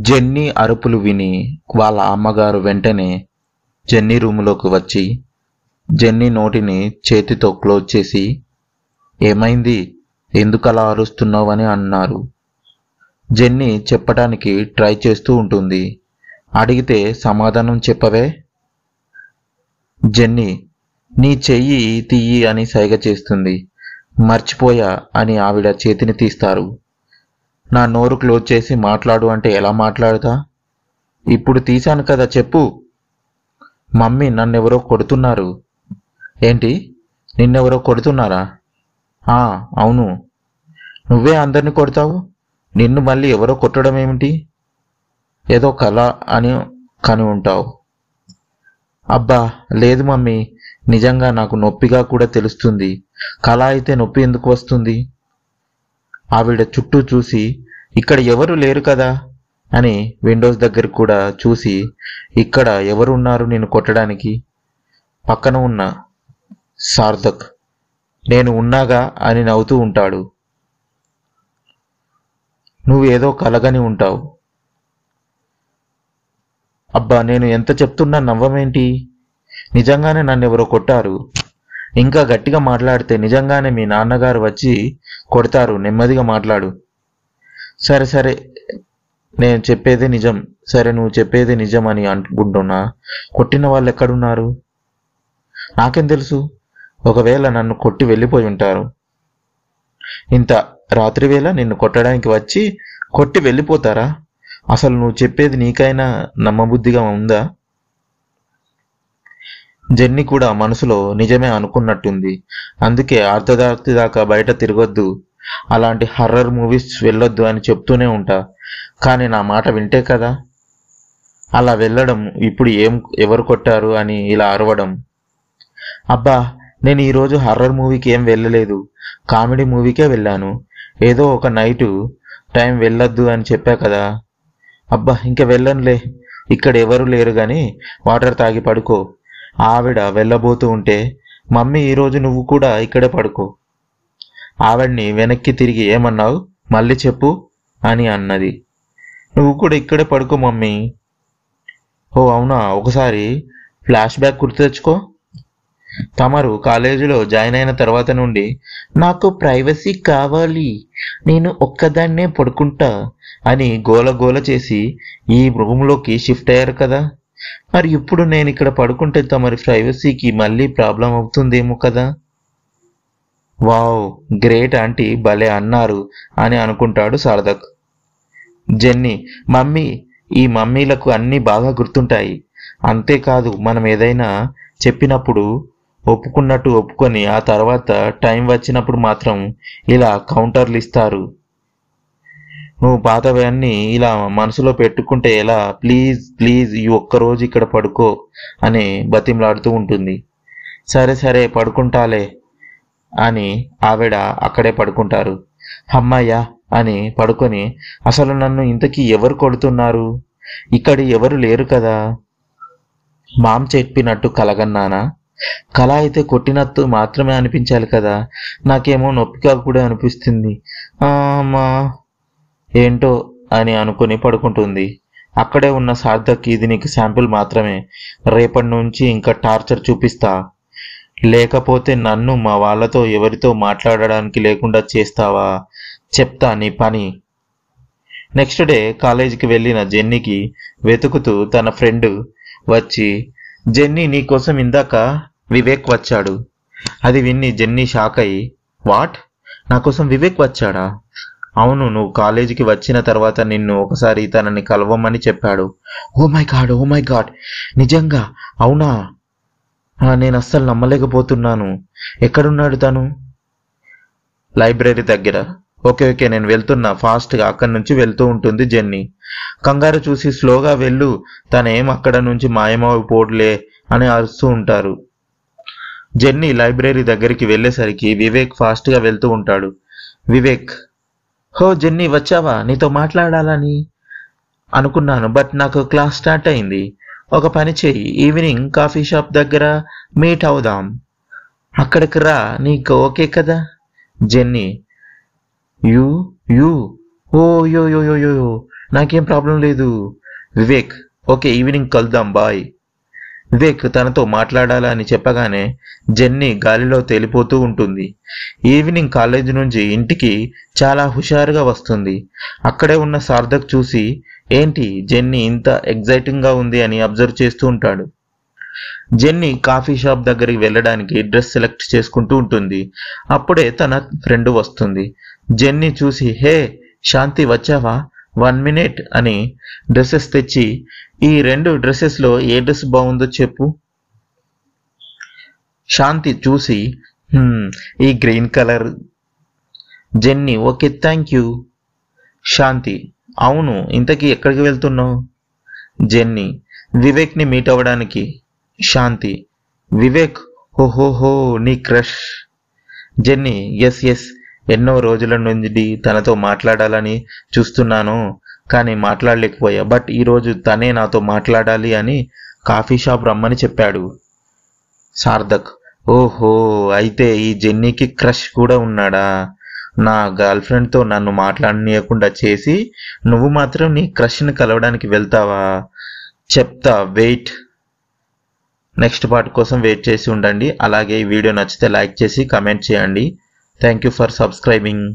Jenny అరుపులు విని వాళ్ళ అమ్మగారు వెంటనే జెన్నీ రూములోకి వచ్చి జెన్నీ నోటిని చేతితో క్లోజ్ చేసి, ఏమైంది, ఎందుకలా అరుస్తున్నావని అన్నారు. జెన్నీ చెప్పటానికి ట్రై చేస్తూ ఉంటుంది. అడిగితే సమాధానం చెప్పవే. జెన్నీ నీ చెయ్యి తీయి అని సైగ చేస్తుంది. మర్చిపోయా అని ఆవిడ చేతిని తీస్తారు. నా నోరు క్లోజ్ చేసి మాట్లాడు అంటే ఎలా మాట్లాడతా? ఇప్పుడు తీశాను కదా, చెప్పు. మమ్మీ నన్నెవరో కొడుతున్నారు. ఏంటి, నిన్నెవరో కొడుతున్నారా? అవును. నువ్వే అందరిని కొడతావు, నిన్ను మళ్ళీ ఎవరో కొట్టడం ఏమిటి? ఏదో కళ అని కని ఉంటావు. అబ్బా లేదు మమ్మీ, నిజంగా నాకు నొప్పిగా కూడా తెలుస్తుంది. కళ అయితే నొప్పి ఎందుకు వస్తుంది? ఆవిడ చుట్టూ చూసి ఇక్కడ ఎవరు లేరు కదా అని విండోస్ దగ్గర కూడా చూసి, ఇక్కడ ఎవరున్నారు నిన్ను కొట్టడానికి? పక్కన ఉన్న సార్థక్ నేను ఉన్నాగా అని నవ్వుతూ ఉంటాడు. నువ్వేదో కలగని ఉంటావు. అబ్బా నేను ఎంత చెప్తున్నా నవ్వమేంటి? నిజంగానే నన్నెవరో కొట్టారు. ఇంకా గట్టిగా మాట్లాడితే నిజంగానే మీ నాన్నగారు వచ్చి కొడతారు. నెమ్మదిగా మాట్లాడు. సరే సరే, నేను చెప్పేది నిజం. సరే నువ్వు చెప్పేది నిజం అని అనుకుంటున్నా. కొట్టిన వాళ్ళు ఎక్కడున్నారు? నాకేం తెలుసు, ఒకవేళ నన్ను కొట్టి వెళ్ళిపోయి ఉంటారు. ఇంత రాత్రివేళ నిన్ను కొట్టడానికి వచ్చి కొట్టి వెళ్ళిపోతారా? అసలు నువ్వు చెప్పేది నీకైనా నమ్మబుద్ధిగా ఉందా? జెన్నీ కూడా మనసులో నిజమే అనుకున్నట్టుంది. అందుకే అర్ధరాత్రి దాకా బయట తిరగొద్దు, అలాంటి హర్రర్ మూవీస్ వెళ్ళొద్దు అని చెప్తూనే ఉంటా. కానీ నా మాట వింటే కదా అలా వెళ్ళడం. ఇప్పుడు ఎవరు కొట్టారు అని ఇలా అరవడం. అబ్బా నేను ఈరోజు హర్రర్ మూవీకి ఏం వెళ్ళలేదు, కామెడీ మూవీకే వెళ్ళాను. ఏదో ఒక నైటు టైం వెళ్ళొద్దు అని చెప్పా కదా. అబ్బా ఇంక వెళ్ళనులే, ఇక్కడ ఎవరు లేరు గాని వాటర్ తాగి పడుకో. ఆవిడ వెళ్ళబోతూ ఉంటే, మమ్మీ ఈరోజు నువ్వు కూడా ఇక్కడే పడుకో. ఆవిడ్ని వెనక్కి తిరిగి ఏమన్నావు మళ్ళీ చెప్పు అని అన్నది. నువ్వు కూడా ఇక్కడే పడుకో మమ్మీ. ఓ అవునా, ఒకసారి ఫ్లాష్ బ్యాక్ గుర్తు తెచ్చుకో. తమరు కాలేజీలో జాయిన్ అయిన తర్వాత నుండి నాకు ప్రైవసీ కావాలి, నేను ఒక్కదాన్నే పడుకుంటా అని గోల గోల చేసి ఈ రూమ్లోకి షిఫ్ట్ అయ్యారు కదా. మరి ఇప్పుడు నేను ఇక్కడ పడుకుంటే తమరి ప్రైవసీకి మళ్ళీ ప్రాబ్లం అవుతుందేమో కదా. వావ్ గ్రేట్ ఆంటీ, భలే అన్నారు అని అనుకుంటాడు సార్థక్. జెన్నీ మమ్మీ, ఈ మమ్మీలకు అన్నీ బాగా గుర్తుంటాయి. అంతేకాదు మనం ఏదైనా చెప్పినప్పుడు ఒప్పుకున్నట్టు ఒప్పుకొని ఆ తర్వాత టైం వచ్చినప్పుడు మాత్రం ఇలా కౌంటర్లు ఇస్తారు. నువ్వు పాతవన్నీ ఇలా మనసులో పెట్టుకుంటే ఎలా? ప్లీజ్ ప్లీజ్ ఈ ఒక్కరోజు ఇక్కడ పడుకో అని బతిమలాడుతూ ఉంటుంది. సరే సరే పడుకుంటాలే అని ఆవిడ అక్కడే పడుకుంటారు. అమ్మాయ్యా అని పడుకొని, అసలు నన్ను ఇంతకీ ఎవరు కొడుతున్నారు? ఇక్కడ ఎవరు లేరు కదా. మామ్ చెప్పినట్టు కలగన్నానా? కళ అయితే కొట్టినట్టు మాత్రమే అనిపించాలి కదా. నాకేమో నొప్పిగా కూడా అనిపిస్తుంది. మా ఏంటో అని అనుకుని పడుకుంటుంది. అక్కడే ఉన్న సార్థక్, ఇది నీకు శాంపుల్ మాత్రమే, రేపటి నుంచి ఇంకా టార్చర్ చూపిస్తా, లేకపోతే నన్ను మా వాళ్ళతో ఎవరితో మాట్లాడడానికి లేకుండా చేస్తావా, చెప్తా నీ పని. నెక్స్ట్ డే కాలేజీకి వెళ్ళిన జెన్నీకి వెతుకుతూ తన ఫ్రెండ్ వచ్చి, జెన్నీ నీకోసం ఇందాక వివేక్ వచ్చాడు. అది విన్ని జెన్నీ షాక్ అయ్యి, వాట్, నా కోసం వివేక్ వచ్చాడా? అవును, నువ్వు కాలేజీకి వచ్చిన తర్వాత నిన్ను ఒకసారి తనని కలవమని చెప్పాడు. ఓ మై గాడ్, నిజంగా? అవునా? నేను అస్సలు నమ్మలేకపోతున్నాను. ఎక్కడున్నాడు తను? లైబ్రరీ దగ్గర. ఓకే నేను వెళ్తున్నా, ఫాస్ట్గా అక్కడి నుంచి వెళ్తూ ఉంటుంది జెన్నీ. కంగారు చూసి, స్లోగా వెళ్ళు, తనేం అక్కడ నుంచి మాయమైపోడులే అని అరుస్తూ ఉంటారు. జెన్నీ లైబ్రరీ దగ్గరికి వెళ్ళేసరికి వివేక్ ఫాస్ట్గా వెళ్తూ ఉంటాడు. వివేక్, హో జెన్నీ వచ్చావా? నీతో మాట్లాడాలని అనుకున్నాను, బట్ నాకు క్లాస్ స్టార్ట్ అయింది. ఒక పని చెయ్యి, ఈవినింగ్ కాఫీ షాప్ దగ్గర మీట్ అవుదాం, అక్కడికి రా, నీకు ఓకే కదా? జెన్నీ, యూ యూ ఓ యో యో యో యో నాకేం ప్రాబ్లం లేదు. వివేక్, ఓకే ఈవినింగ్ కలుద్దాం బాయ్. వివేక్ తనతో మాట్లాడాలని చెప్పగానే జెన్నీ గాలిలో తేలిపోతూ ఉంటుంది. ఈవినింగ్ కాలేజీ నుంచి ఇంటికి చాలా హుషారుగా వస్తుంది. అక్కడే ఉన్న సార్థక్ చూసి ఏంటి జెన్నీ ఇంత ఎగ్జైటింగ్ గా ఉంది అని అబ్జర్వ్ చేస్తూ ఉంటాడు. జెన్నీ కాఫీ షాప్ దగ్గరికి వెళ్ళడానికి డ్రెస్ సెలెక్ట్ చేసుకుంటూ ఉంటుంది. అప్పుడే తన ఫ్రెండ్ వస్తుంది. జెన్నీ చూసి హే శాంతి వచ్చావా, 1 minute అని డ్రెస్సెస్ తెచ్చి ఈ 2 డ్రెస్సెస్ లో ఏ డ్రెస్ బాగుందో చెప్పు. శాంతి చూసి ఈ green colour. Jenny okay thank you. Shanti అవును ఇంతకీ ఎక్కడికి వెళ్తున్నావు? జెన్నీ వివేక్ ని మీట్ అవ్వడానికి. శాంతి వివేక్, హోహోహో నీ క్రష్. జెన్నీ ఎస్ ఎస్, ఎన్నో రోజుల నుండి తనతో మాట్లాడాలని చూస్తున్నాను కానీ మాట్లాడలేకపోయా. బట్ ఈరోజు తనే నాతో మాట్లాడాలి అని కాఫీ షాప్ రమ్మని చెప్పాడు. సార్థక్ ఓహో అయితే ఈ జెన్నీకి క్రష్ కూడా ఉన్నాడా? నా గర్ల్ ఫ్రెండ్తో నన్ను మాట్లాడనీయకుండా చేసి నువ్వు మాత్రం నీ క్రష్ని కలవడానికి వెళ్తావా? చెప్తా వెయిట్. నెక్స్ట్ పార్ట్ కోసం వెయిట్ చేసి ఉండండి. అలాగే ఈ వీడియో నచ్చితే లైక్ చేసి కమెంట్ చేయండి. Thank you for subscribing.